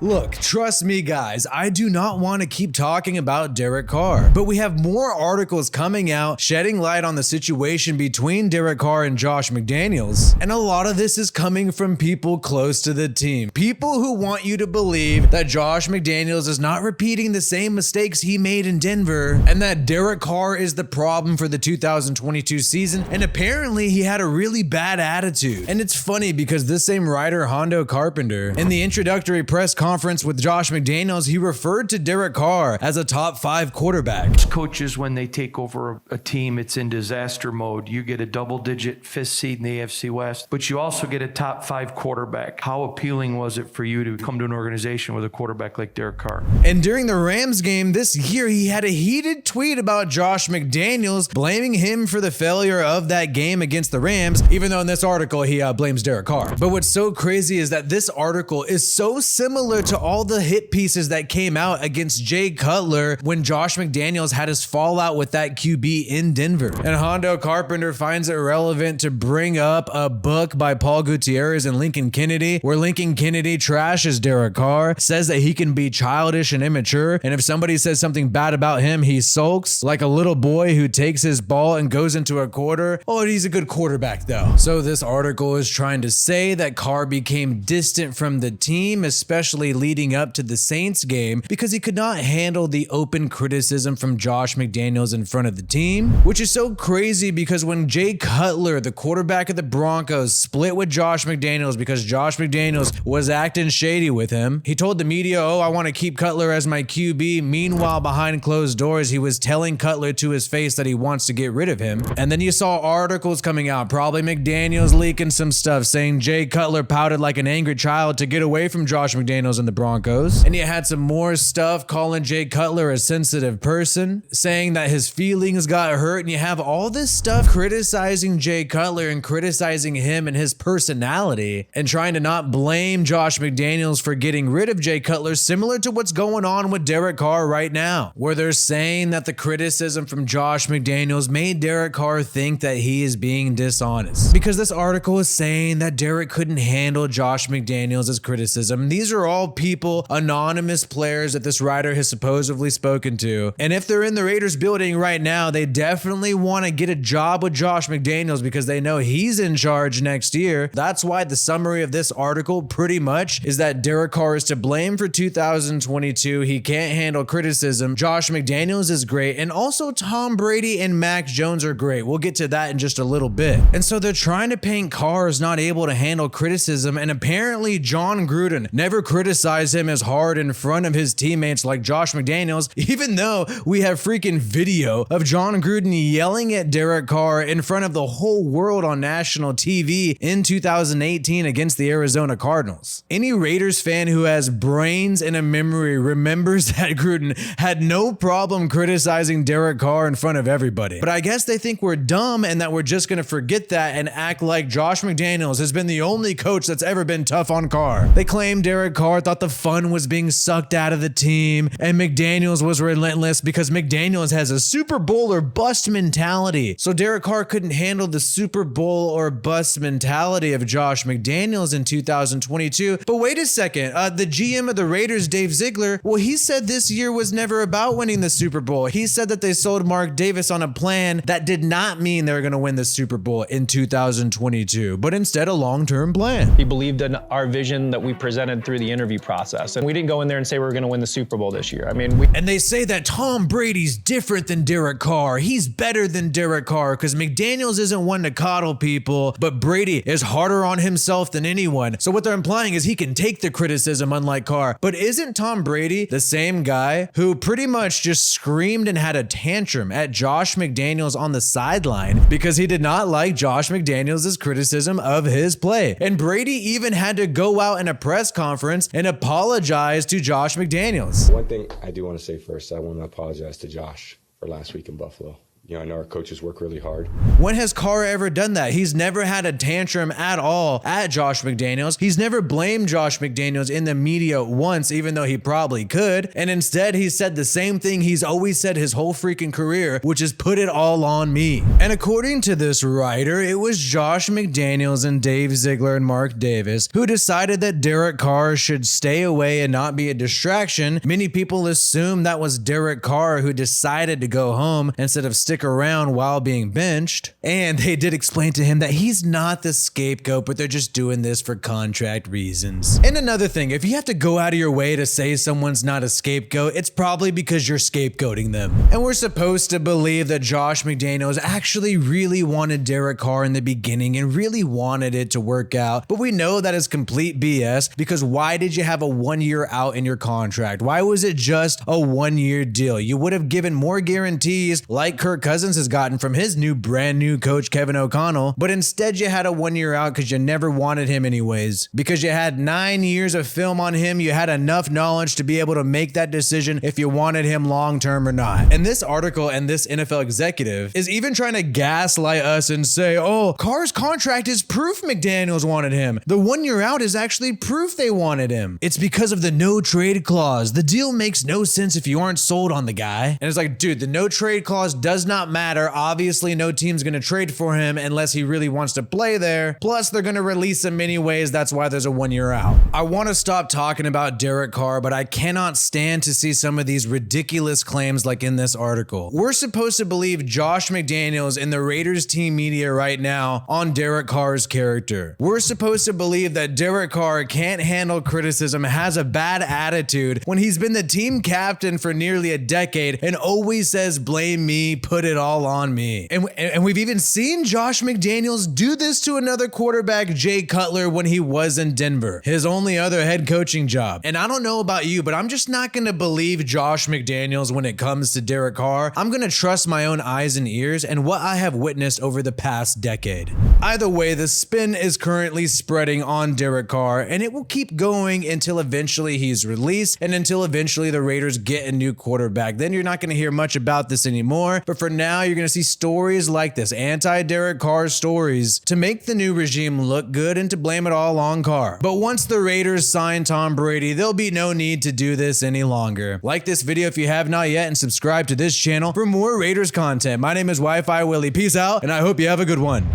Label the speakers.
Speaker 1: Look, trust me guys, I do not want to keep talking about Derek Carr, but we have more articles coming out shedding light on the situation between Derek Carr and Josh McDaniels, and a lot of this is coming from people close to the team. People who want you to believe that Josh McDaniels is not repeating the same mistakes he made in Denver, and that Derek Carr is the problem for the 2022 season, and apparently he had a really bad attitude. And it's funny because this same writer, Hondo Carpenter, in the introductory press conference with Josh McDaniels, he referred to Derek Carr as a top 5 quarterback.
Speaker 2: Coaches, when they take over a team, it's in disaster mode. You get a double-digit 5th seed in the AFC West, but you also get a top 5 quarterback. How appealing was it for you to come to an organization with a quarterback like Derek Carr?
Speaker 1: And during the Rams game this year, he had a heated tweet about Josh McDaniels, blaming him for the failure of that game against the Rams, even though in this article he blames Derek Carr. But what's so crazy is that this article is so similar to all the hit pieces that came out against Jay Cutler when Josh McDaniels had his fallout with that QB in Denver. And Hondo Carpenter finds it relevant to bring up a book by Paul Gutierrez and Lincoln Kennedy, where Lincoln Kennedy trashes Derek Carr, says that he can be childish and immature, and if somebody says something bad about him, he sulks like a little boy who takes his ball and goes into a quarter. Oh, he's a good quarterback though. So this article is trying to say that Carr became distant from the team, especially leading up to the Saints game, because he could not handle the open criticism from Josh McDaniels in front of the team, which is so crazy because when Jay Cutler, the quarterback of the Broncos, split with Josh McDaniels because Josh McDaniels was acting shady with him, he told the media, oh, I want to keep Cutler as my QB. Meanwhile, behind closed doors, he was telling Cutler to his face that he wants to get rid of him. And then you saw articles coming out, probably McDaniels leaking some stuff saying Jay Cutler pouted like an angry child to get away from Josh McDaniels and the Broncos. And you had some more stuff calling Jay Cutler a sensitive person, saying that his feelings got hurt. And you have all this stuff criticizing Jay Cutler and criticizing him and his personality and trying to not blame Josh McDaniels for getting rid of Jay Cutler, similar to what's going on with Derek Carr right now, where they're saying that the criticism from Josh McDaniels made Derek Carr think that he is being dishonest. Because this article is saying that Derek couldn't handle Josh McDaniels' criticism. These are all people, anonymous players that this writer has supposedly spoken to. And if they're in the Raiders building right now, they definitely want to get a job with Josh McDaniels because they know he's in charge next year. That's why the summary of this article pretty much is that Derek Carr is to blame for 2022. He can't handle criticism. Josh McDaniels is great. And also Tom Brady and Mac Jones are great. We'll get to that in just a little bit. And so they're trying to paint Carr as not able to handle criticism. And apparently John Gruden never criticized him as hard in front of his teammates like Josh McDaniels, even though we have freaking video of John Gruden yelling at Derek Carr in front of the whole world on national TV in 2018 against the Arizona Cardinals. Any Raiders fan who has brains and a memory remembers that Gruden had no problem criticizing Derek Carr in front of everybody. But I guess they think we're dumb and that we're just going to forget that and act like Josh McDaniels has been the only coach that's ever been tough on Carr. They claim Derek Carr thought the fun was being sucked out of the team and McDaniels was relentless because McDaniels has a Super Bowl or bust mentality. So Derek Carr couldn't handle the Super Bowl or bust mentality of Josh McDaniels in 2022. But wait a second, the GM of the Raiders, Dave Ziegler, well, he said this year was never about winning the Super Bowl. He said that they sold Mark Davis on a plan that did not mean they were going to win the Super Bowl in 2022, but instead a long-term plan.
Speaker 3: He believed in our vision that we presented through the interview process, and we didn't go in there and say we were going to win the Super Bowl this year. I mean,
Speaker 1: and they say that Tom Brady's different than Derek Carr. He's better than Derek Carr because McDaniels isn't one to coddle people, but Brady is harder on himself than anyone. So what they're implying is he can take the criticism unlike Carr. But isn't Tom Brady the same guy who pretty much just screamed and had a tantrum at Josh McDaniels on the sideline because he did not like Josh McDaniels' criticism of his play? And Brady even had to go out in a press conference and apologize to Josh McDaniels.
Speaker 4: One thing I do want to say first, I want to apologize to Josh for last week in Buffalo. I know our coaches work really hard.
Speaker 1: When has Carr ever done that? He's never had a tantrum at all at Josh McDaniels. He's never blamed Josh McDaniels in the media once, even though he probably could. And instead, he said the same thing he's always said his whole freaking career, which is put it all on me. And according to this writer, it was Josh McDaniels and Dave Ziegler and Mark Davis who decided that Derek Carr should stay away and not be a distraction. Many people assume that was Derek Carr who decided to go home instead of stick around while being benched. And they did explain to him that he's not the scapegoat, but they're just doing this for contract reasons. And another thing, if you have to go out of your way to say someone's not a scapegoat, it's probably because you're scapegoating them. And we're supposed to believe that Josh McDaniels actually really wanted Derek Carr in the beginning and really wanted it to work out. But we know that is complete BS, because why did you have a 1 year out in your contract? Why was it just a 1 year deal? You would have given more guarantees like Kirk Cousins has gotten from his brand new coach, Kevin O'Connell, but instead you had a 1 year out because you never wanted him anyways. Because you had 9 years of film on him, you had enough knowledge to be able to make that decision if you wanted him long term or not. And this article and this NFL executive is even trying to gaslight us and say, oh, Carr's contract is proof McDaniels wanted him. The 1 year out is actually proof they wanted him. It's because of the no trade clause. The deal makes no sense if you aren't sold on the guy. And it's like, dude, the no trade clause does not matter. Obviously, no team's going to trade for him unless he really wants to play there. Plus, they're going to release him anyways. That's why there's a 1 year out. I want to stop talking about Derek Carr, but I cannot stand to see some of these ridiculous claims like in this article. We're supposed to believe Josh McDaniels and the Raiders team media right now on Derek Carr's character. We're supposed to believe that Derek Carr can't handle criticism, has a bad attitude when he's been the team captain for nearly a decade and always says, blame me, put it all on me. And we've even seen Josh McDaniels do this to another quarterback, Jay Cutler, when he was in Denver, his only other head coaching job. And I don't know about you, but I'm just not going to believe Josh McDaniels when it comes to Derek Carr. I'm going to trust my own eyes and ears and what I have witnessed over the past decade. Either way, the spin is currently spreading on Derek Carr, and it will keep going until eventually he's released and until eventually the Raiders get a new quarterback. Then you're not going to hear much about this anymore. But for now, you're going to see stories like this, anti-Derek Carr stories, to make the new regime look good and to blame it all on Carr. But once the Raiders sign Tom Brady, there'll be no need to do this any longer. Like this video if you have not yet, and subscribe to this channel for more Raiders content. My name is WiFiWillie. Peace out, and I hope you have a good one.